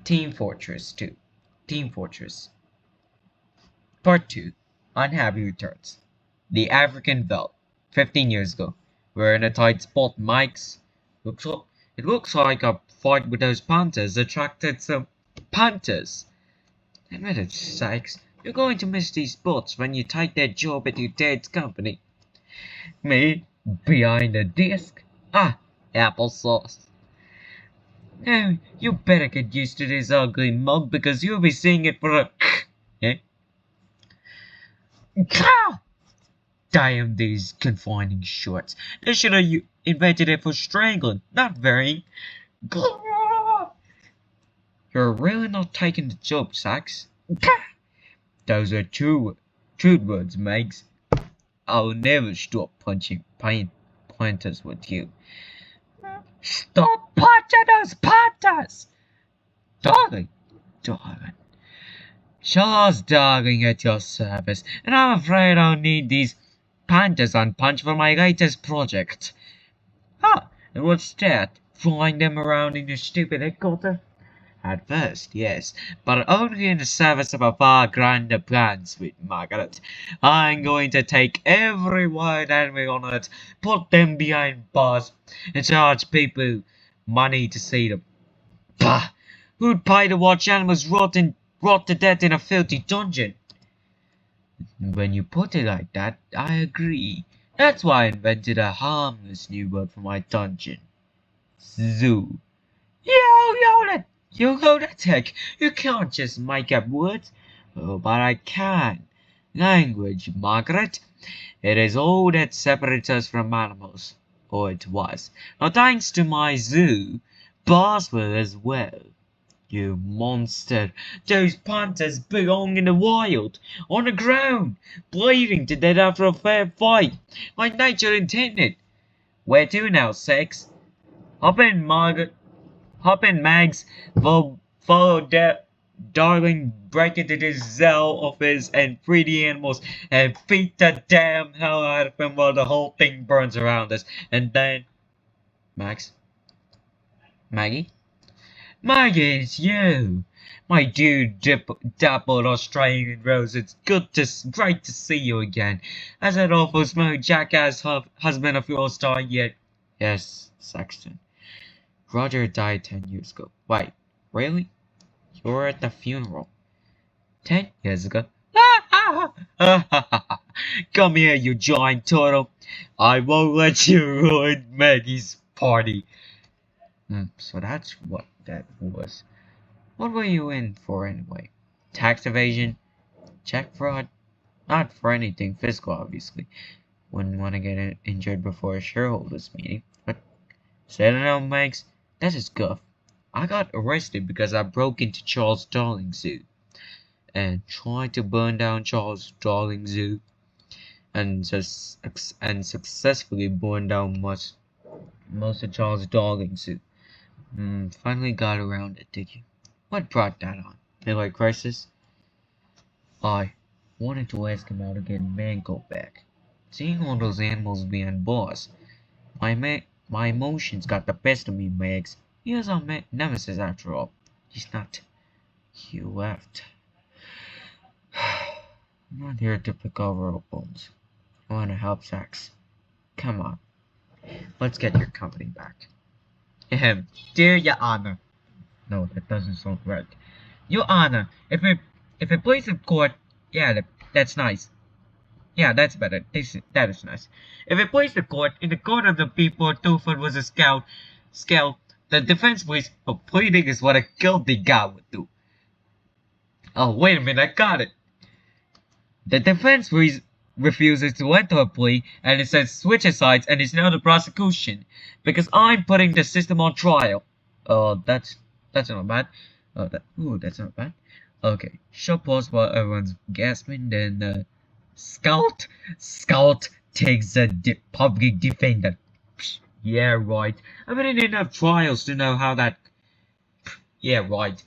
Team Fortress 2. Team Fortress. Part 2. Unhappy Returns. The African Veld. 15 years ago. We're in a tight spot, Mike's. It looks like a fight with those panthers attracted some panthers. Admit it, Sykes. You're going to miss these spots when you take that job at your dad's company. Me? Behind the desk? Ah, applesauce. Now, you better get used to this ugly mug because you'll be seeing it for a eh? Damn these confining shorts. They should have invented it for strangling, not varying. You're really not taking the joke, Sykes. Those are true words, Megs. I'll never stop punching pointers with you. Stop punching those panthers! Darling. Charles Darling at your service, and I'm afraid I'll need these panthers on punch for my latest project. Ah, and what's that? Flying them around in your stupid headquarters? At first, yes, but only in the service of a far grander plan, sweet Margaret. I'm going to take every wild animal on earth, put them behind bars, and charge people money to see them. Bah! Who'd pay to watch animals rot to death in a filthy dungeon? When you put it like that, I agree. That's why I invented a harmless new word for my dungeon. Zoo. You lunatic! You can't just make up words. Oh, but I can. Language, Margaret. It is all that separates us from animals. Or it was. Now, thanks to my zoo, bars will as well. You monster! Those panthers belong in the wild, on the ground, bleeding to death after a fair fight, like nature intended. Where to now, Sex? Hop in, Mags. Follow Darling, break into this cell of his and free the animals and beat the damn hell out of him while the whole thing burns around us. And then... Mags? Maggie? Maggie, it's you! My dear dappled Australian Rose, it's great to see you again. Has that awful smelling jackass husband of yours died yet? Yes, Sexton. Roger died 10 years ago. Wait, really? You were at the funeral. 10 years ago? Come here, you giant turtle. I won't let you ruin Maggie's party. So that's what that was. What were you in for anyway? Tax evasion? Check fraud? Not for anything fiscal, obviously. Wouldn't want to get injured before a shareholders meeting. But, say it now, Mags. That's his guff. I got arrested because I broke into Charles Darling Zoo and tried to burn down Charles Darling Zoo and successfully burned down most of Charles Darling Zoo. Finally got around it, did you? What brought that on? Midlife crisis? I wanted to ask him how to get Mango back. Seeing all those animals being bars, my emotions got the best of me, Megs. He was our nemesis after all. He's not. He left. I'm not here to pick over our bones. I want to help Sax. Come on. Let's get your company back. Dear Your Honor. No, that doesn't sound right. Your Honor, if it plays in court, yeah, that's nice. Yeah, that's better. That is nice. If it plays in the court of the people, Tuford was a scout, the defense believes pleading is what a guilty guy would do. Oh, wait a minute, I got it. The defense refuses to enter a plea, and it says switch sides, and it's now the prosecution, because I'm putting the system on trial. Oh, that's not bad. That's not bad. Okay, short pause while everyone's gasping, then, Scout takes the public defender. Psh, yeah, right. I've been in enough trials to know how that... Yeah, right.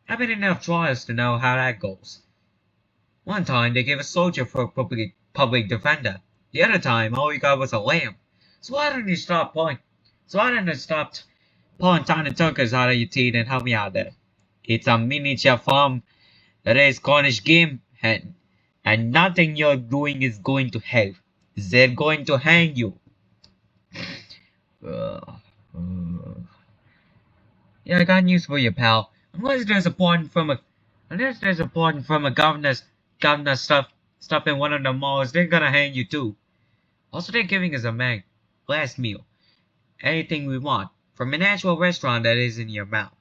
I've been in enough trials to know how that goes. One time, they gave a soldier for a public defender. The other time, all we got was a lamb. So why don't you stop pulling tiny tuckers out of your teeth and help me out there? It's a miniature farm raise Cornish game hen, and nothing you're doing is going to help. They're going to hang you. Uh, uh, yeah, I got news for you, pal. Unless there's a pardon from a governor stuff in one of the malls, they're gonna hang you too. Also, they're giving us a last meal. Anything we want. From an actual restaurant that is in your mouth.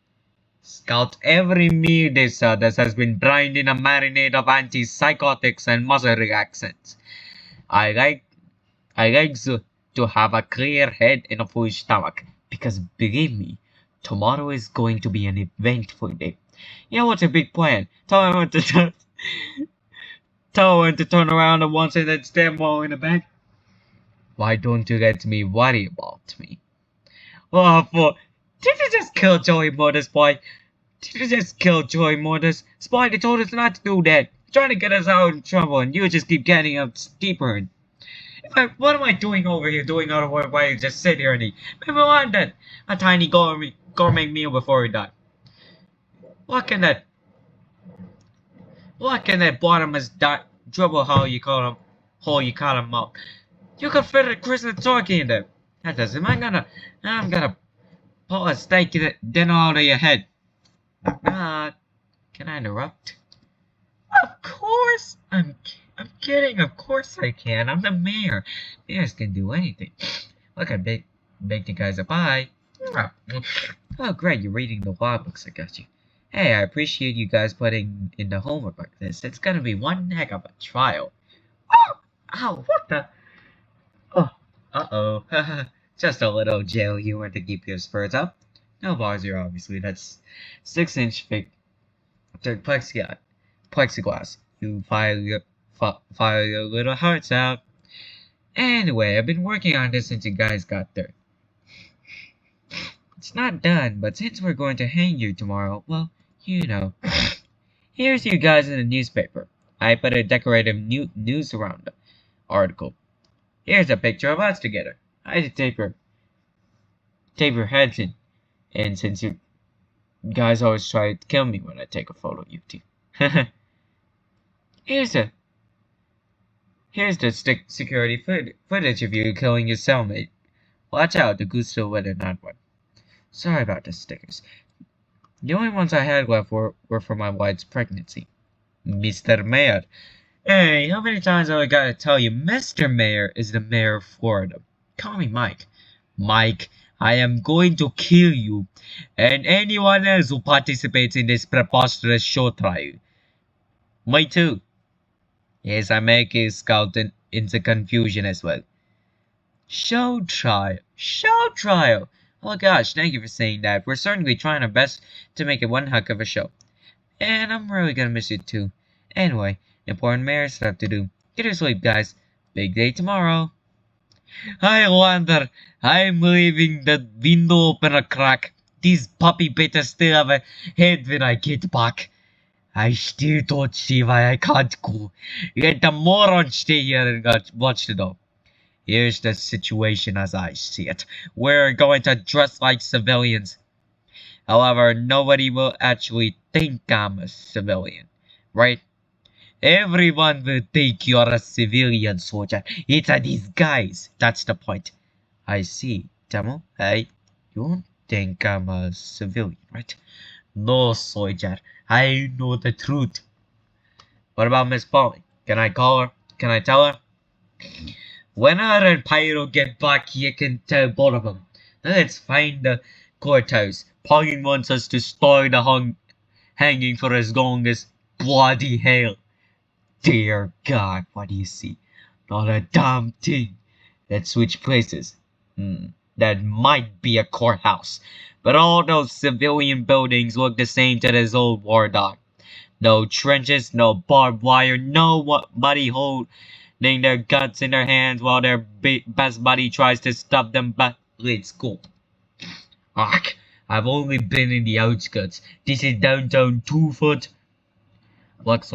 Scout every meal they serve that has been brined in a marinade of antipsychotics and muscle relaxants. I like to have a clear head and a full stomach, because believe me, tomorrow is going to be an eventful day. You know what's a big plan? Tell everyone to tell everyone to turn around at once and then stand more in the back. Why don't you let me worry about me? Oh, did you just kill Joey Motors, boy? Did you just kill Joey Motors? Spy, they told us not to do that. Trying to get us out of trouble, and you just keep getting us deeper in. What am I doing over here doing out of work while you just sit here and eat? Maybe I want that a tiny gourmet meal before we die. What can that bottomless dribble hole you call him up? You could fit a Christmas turkey in there. That doesn't. I'm gonna pull a steak dinner out of your head. Can I interrupt? Of course, I'm kidding. Of course I can. I'm the mayor. Mayors can do anything. Look, I baked you guys a pie. Oh, great, you're reading the law books. I got you. Hey, I appreciate you guys putting in the homework like this. It's gonna be one heck of a trial. Oh, ow, what the? Oh, uh-oh. Just a little jail humor to keep your spirits up. No bars here, obviously. That's 6-inch thick plexiglass. You fire your little hearts out. Anyway, I've been working on this since you guys got there. It's not done, but since we're going to hang you tomorrow, well, you know. Here's you guys in the newspaper. I put a decorative news around the article. Here's a picture of us together. I had to tape your heads in. And since you guys always try to kill me when I take a photo of you two. Here's the security footage of you killing your cellmate. Watch out, the goose still wet and not one. Sorry about the stickers. The only ones I had left were for my wife's pregnancy. Mr. Mayor. Hey, how many times have I gotta tell you, Mr. Mayor is the mayor of Florida. Call me Mike. Mike, I am going to kill you and anyone else who participates in this preposterous show trial. Me too. Yes, I make a scout into confusion as well. Show trial. Show trial. Oh gosh, thank you for saying that. We're certainly trying our best to make it one heck of a show. And I'm really gonna miss you too. Anyway, important mayor stuff to do. Get your sleep, guys. Big day tomorrow. I wonder. I'm leaving the window open a crack. These puppy better still have a head when I get back. I still don't see why I can't go. Let the morons stay here and watch it all. Here's the situation as I see it. We're going to dress like civilians. However, nobody will actually think I'm a civilian, right? Everyone will think you're a civilian soldier. It's a disguise. That's the point. I see. Demo, hey, you don't think I'm a civilian, right? No, soldier. I know the truth. What about Miss Polly? Can I call her? Can I tell her? When her and Pyro get back, you can tell both of them. Let's find the courthouse. Pauline wants us to start the hanging for as long as bloody hell. Dear God, what do you see? Not a damn thing. Let's switch places. That might be a courthouse. But all those civilian buildings look the same to this old war dog. No trenches, no barbed wire, nobody holding their guns in their hands while their best buddy tries to stop them back. Let's go. Ugh, I've only been in the outskirts. This is downtown 2 foot. Looks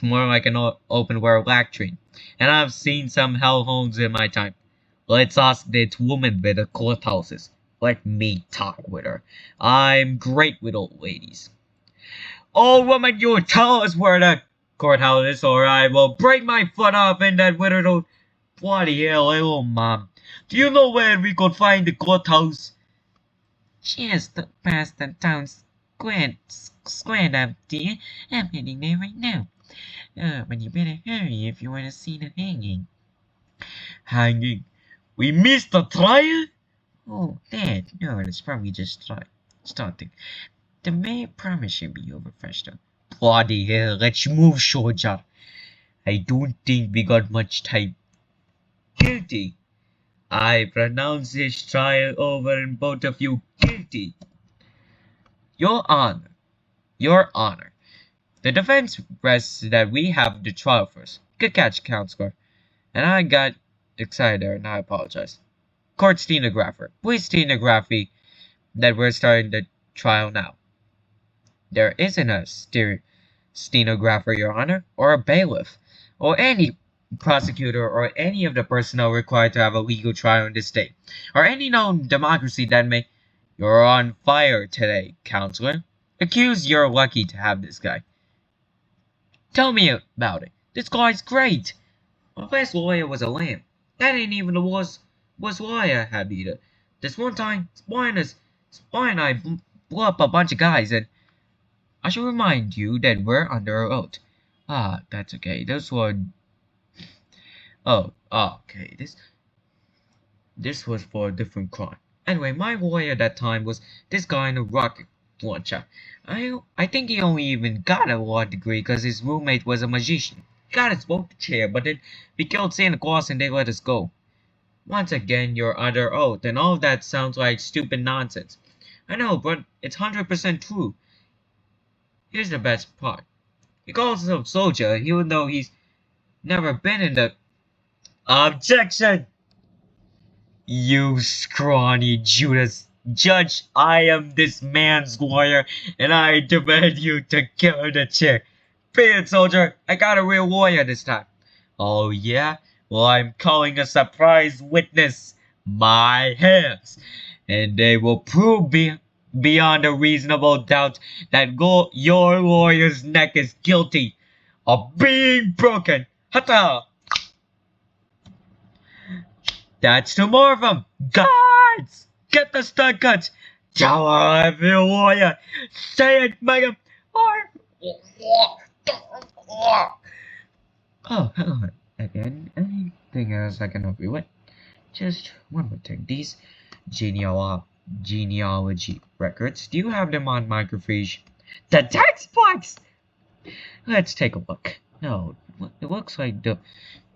more like an open world latrine. And I've seen some hellhounds in my time. Let's ask that woman with the courthouses. Let me talk with her. I'm great with old ladies. Oh, woman, you tell us where the courthouse is, or I will break my foot off in that withered old... Bloody hell, oh, Mom. Do you know where we could find the courthouse? Just past the town square up, dear. I'm heading there right now. But you better hurry if you want to see the hanging. Hanging? We missed the trial? Oh, Dad, no, it's probably just starting. The mayor promise should be over fresh though. Bloody hell, let's move, soldier. I don't think we got much time. Guilty. I pronounce this trial over and both of you guilty. Your Honor. Your Honor. The defense rests that we have the trial first. Good catch, Counselor. And I got excited there, and I apologize. Court stenographer. Please stenography that we're starting the trial now. There isn't a stenographer, Your Honor, or a bailiff, or any prosecutor, or any of the personnel required to have a legal trial in this state, or any known democracy that may... You're on fire today, Counselor. Accused, you're lucky to have this guy. Tell me about it. This guy's great. My last lawyer was a lamb. That ain't even the worst lawyer I had either. This one time, Spy and I blew up a bunch of guys, and I should remind you that we're under oath. Ah, that's okay. Those were... Oh, okay. This was for a different crime. Anyway, my lawyer at that time was this guy in a rocket launcher. I think he only even got a law degree because his roommate was a magician. He got his vote chair, but then we killed Santa Claus and they let us go. Once again, you're under oath, and all of that sounds like stupid nonsense. I know, but it's 100% true. Here's the best part. He calls himself soldier, even though he's never been in the... Objection! You scrawny Judas. Judge, I am this man's lawyer, and I demand you to give her the chair. Beat it, soldier. I got a real lawyer this time. Oh, yeah? Well, I'm calling a surprise witness. My hands. And they will prove beyond a reasonable doubt that your lawyer's neck is guilty of being broken. Hata! That's two more of them. Guards! Get the stunt cuts. Tell her I'm your lawyer. Say it, Megan. Oh, hello again. Anything else I can help you with? Just one more thing. These genealogy records, do you have them on microfiche? The textbooks! Let's take a look. No, it looks like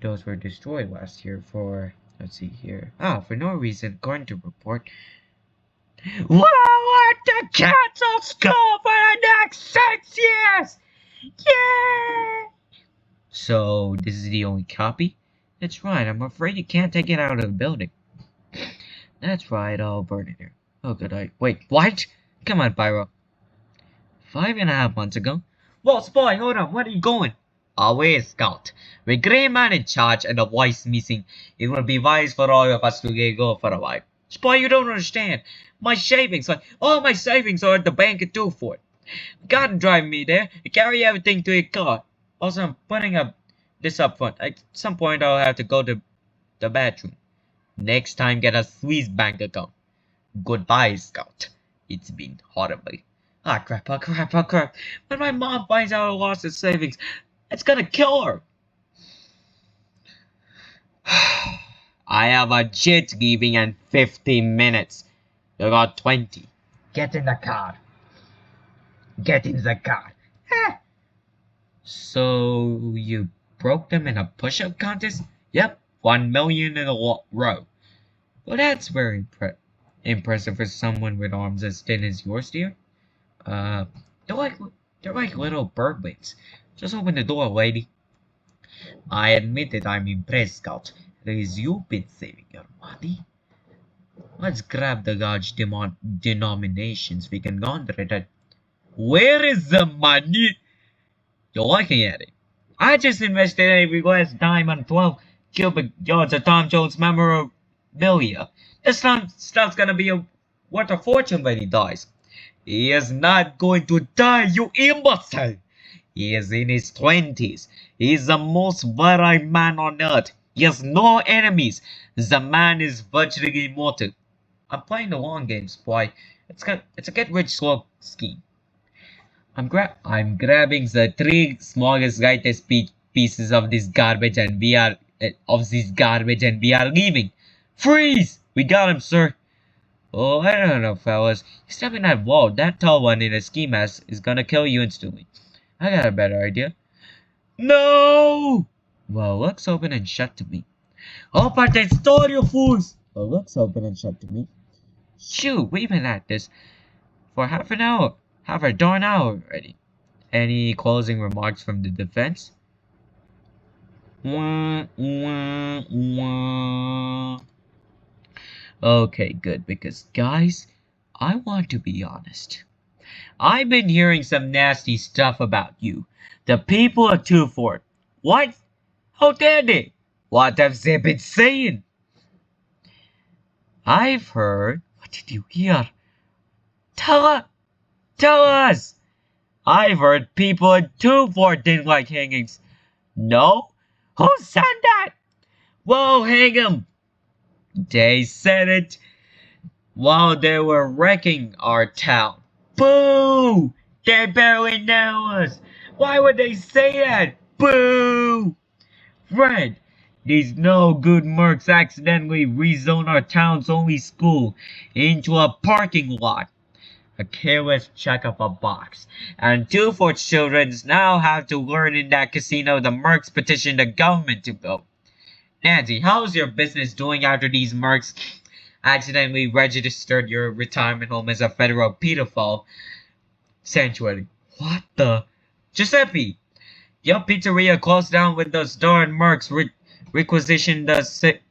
those were destroyed last year for... Let's see here. For no reason, according to report. We'll let the cancel school for the next 6 years! Yeah! So, this is the only copy? That's right, I'm afraid you can't take it out of the building. That's right, I'll burn it here. Oh, good. Wait, what? Come on, Pyro. 5.5 months ago? Whoa, Spy, hold on, where are you going? Away, Scout. With Grey Man in charge and the voice missing, it would be wise for all of us to go for a while. Spy, you don't understand. All my savings are at the bank at Twofold. You gotta drive me there and carry everything to your car. Also, I'm putting this up front. At some point, I'll have to go to the bathroom. Next time, get a Swiss bank account. Goodbye, Scout. It's been horrible. Crap. When my mom finds out I lost her savings, it's gonna kill her. I have a jet leaving in 15 minutes. You got 20. Get in the car. So, you broke them in a push-up contest? Yep, 1 million in a row. Well, that's very impressive for someone with arms as thin as yours, dear. They're like little bird wings. Just open the door, lady. I admit that I'm impressed, Scout. As you've been saving your money. Let's grab the large denominations. We can launder it. Where is the money? You're looking at it. I just invested every last dime on 12 cubic yards of Tom Jones memorabilia. This stuff's gonna be worth a fortune when he dies. He is not going to die, you imbecile! He is in his 20s. He is the most virile man on earth. He has no enemies. The man is virtually immortal. I'm playing the long games, boy. It's a get-rich-slow scheme. I'm grabbing the three smallest lightest pieces of this garbage and we are leaving. Freeze! We got him, sir. Oh, I don't know, fellas. You step in that wall, that tall one in a ski mask is gonna kill you instantly. I got a better idea. No! Well, looks open and shut to me. Open the store, you fools! Well, looks open and shut to me. Shoot, we've been at this for half a darn hour already. Any closing remarks from the defense? Wah, wah, wah. Okay, good, because guys, I want to be honest. I've been hearing some nasty stuff about you. The people of Two Fort. What? How dare they? What have they been saying? I've heard. What did you hear? Tell us! I've heard people in Two Fort didn't like hangings. No? Who said that? Well, hang 'em. They said it while they were wrecking our town. Boo! They barely know us. Why would they say that? Boo! Fred, these no good mercs accidentally rezoned our town's only school into a parking lot. A careless check of a box. And Two Fort children now have to learn in that casino the mercs petitioned the government to vote. Nancy, how's your business doing after these mercs accidentally registered your retirement home as a federal pedophile sanctuary? What the? Giuseppe, your pizzeria closed down with those darn mercs requisitioned a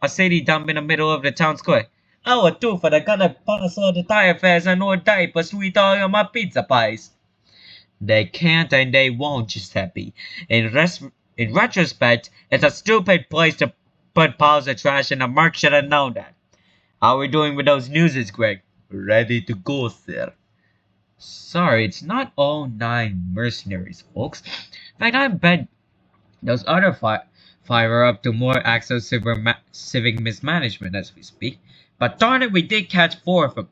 city dump in the middle of the town square. Our two for the gonna pass all the tire fares and all diapers to eat all of my pizza pies. They can't and they won't, Giuseppe. In retrospect, it's a stupid place to put piles of trash and the merc should have known that. How are we doing with those newses, Greg? Ready to go, sir. Sorry, it's not all 9 mercenaries, folks. In fact, I bet those other 5 are up to more acts of civic mismanagement as we speak. But darn it, we did catch 4 of them.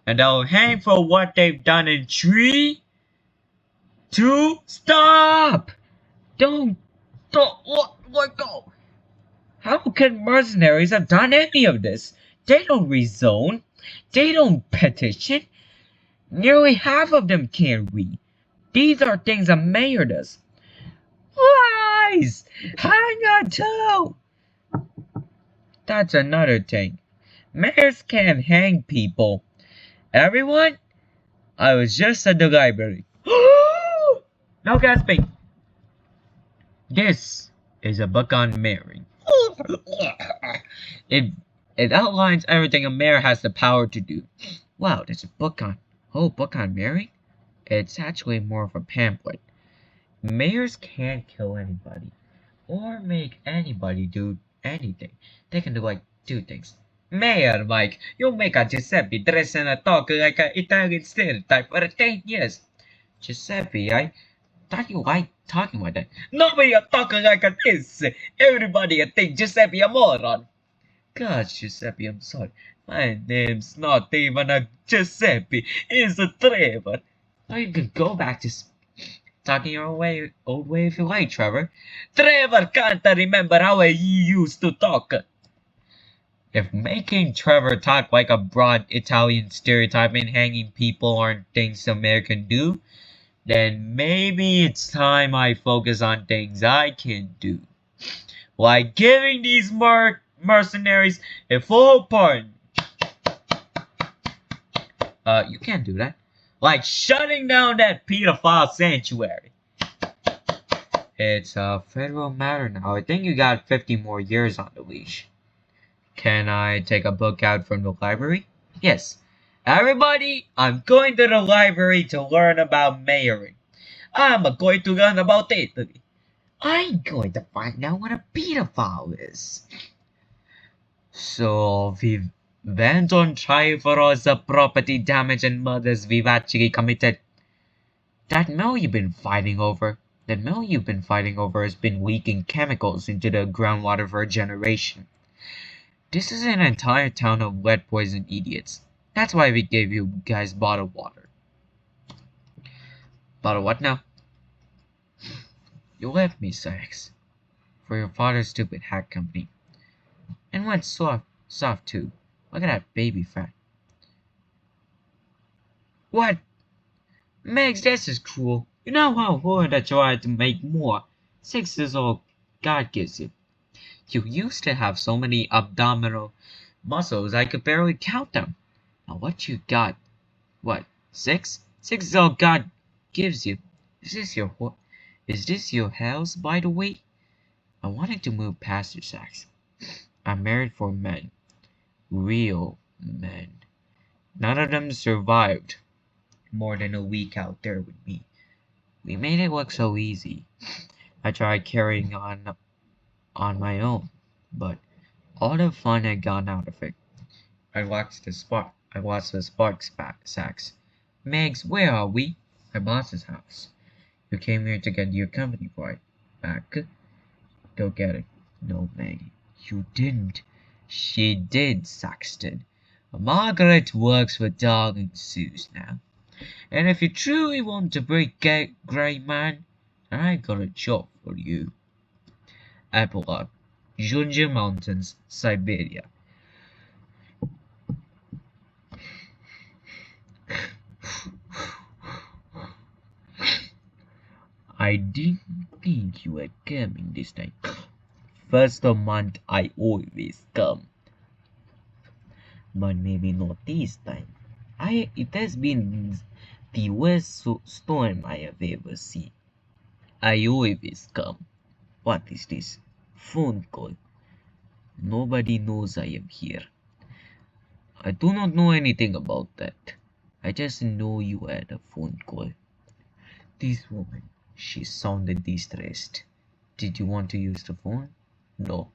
And they'll hang for what they've done in 3, 2, stop! Don't, let go. How can mercenaries have done any of this? They don't rezone. They don't petition. Nearly half of them can't read. These are things a mayor does. Lies! Hang on too! That's another thing. Mayors can't hang people. Everyone? I was just at the library. No gasping. This is a book on marrying. It outlines everything a mayor has the power to do. Wow, there's a book on marrying? It's actually more of a pamphlet. Mayors can't kill anybody or make anybody do anything. They can do 2 things. Mayor Mike, you make a Giuseppe dress and talk like an Italian stereotype for 10 years. Giuseppe, I thought you liked talking like that. Nobody talking like this. Everybody think Giuseppe a moron. God, Giuseppe, I'm sorry. My name's not even a Giuseppe. It's a Trevor. Now you can go back to talking your old way if you like, Trevor. Trevor can't remember how he used to talk. If making Trevor talk like a broad Italian stereotype and hanging people aren't things a mayor can do, then maybe it's time I focus on things I can do. Like giving these mercenaries a full pardon. You can't do that. Like shutting down that pedophile sanctuary. It's a federal matter now. I think you got 50 more years on the leash. Can I take a book out from the library? Yes. Everybody, I'm going to the library to learn about mayoring. I'm going to learn about Italy. I'm going to find out what a pedophile is. So, Then don't try for all the property damage and murders we've actually committed. That mill you've been fighting over has been leaking chemicals into the groundwater for a generation. This is an entire town of lead poisoned idiots. That's why we gave you guys bottled water. Bottled what now? You left me, Sax, for your father's stupid hack company. And went soft too. Look at that baby fat. What? Megs, this is cruel. You know how hard I tried to make more. 6 is all God gives you. You used to have so many abdominal muscles I could barely count them. Now what you got? What? 6? 6 is all God gives you. Is this your house, by the way? I wanted to move past your sex. I'm married for men. Real men. None of them survived more than a week out there with me. We made it look so easy. I tried carrying on my own, but all the fun had gone out of it. I watched the sparks sacks. Megs, where are we? My boss's house. You came here to get your company right back. Don't get it. No, Meg, you didn't. She did, Saxton. Margaret works for Dog and Seuss now. And if you truly want to break Grey Man, I got a job for you. Epilogue. Junja Mountains, Siberia. I didn't think you were coming this time. First of month I always come. But maybe not this time. It has been the worst storm I have ever seen. I always come. What is this? Phone call. Nobody knows I am here. I do not know anything about that. I just know you had a phone call. This woman, she sounded distressed. Did you want to use the phone? No.